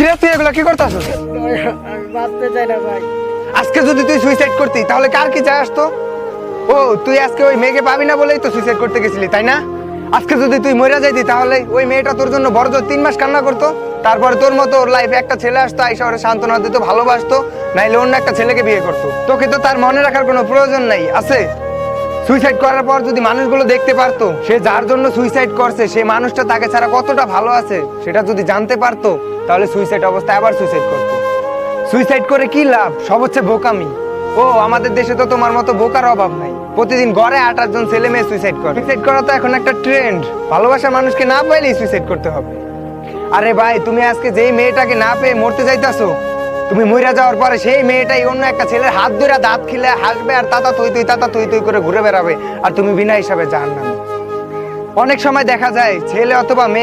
কিরে তুই এগুলো কি করতাছিস? আমি বাঁচতে চাই না ভাই। আজকে যদি তুই সুইসাইড করতি তাহলে কার কি যায় আসতো? ও তুই আজকে ওই মেয়েকে পাবি না বলেই তো সুইসাইড করতে গেছিলি, তাই না? আজকে যদি তুই মরে যাইতি তাহলে ওই মেয়েটা তোর জন্য বড় জোর 3 মাস কান্না করতো, তারপরে তোর মতো ওর লাইফে একটা ছেলে আসতো, আইসা ওরে সান্ত্বনা দিত, ভালোবাসতো, নাইলে অন্য একটা ছেলেকে বিয়ে করতো। তোকে তো তার মনে রাখার কোনো প্রয়োজন নাই আছে। সুইসাইড করার পর যদি মানুষগুলো দেখতে পারতো সে যার জন্য সুইসাইড করছে সেই মানুষটা তাকে ছাড়া কতটা ভালো আছে সেটা যদি জানতে পারতো, তাহলে সুইসাইড অবস্থায় আবার সুইসাইড করতো। সুইসাইড করে কি লাভ? সব হচ্ছে বোকামি। ও আমাদের দেশে তো তোমার মতো বোকার অভাব নাই, প্রতিদিন গড়ে 8-8 জন ছেলে মেয়ে সুইসাইড করে। সুইসাইড করা তো এখন একটা ট্রেন্ড, ভালোবাসার মানুষকে না পাইলেই সুইসাইড করতে হবে। আরে ভাই, তুমি আজকে যেই মেয়েটাকে না পেয়ে মরতে যাইতাছো, তুমি মইরা যাওয়ার পরে সেই মেয়েটাই অন্য একটা ছেলের হাত ধরে দাঁত খিলে হাসবে আর তাতা তুই তুই তাতা তুই তুই করে ঘুরে বেড়াবে, আর তুমি বিনা হিসাবে জাহান্নামে। অনেক সময় দেখা যায় ছেলে অথবা মেয়ে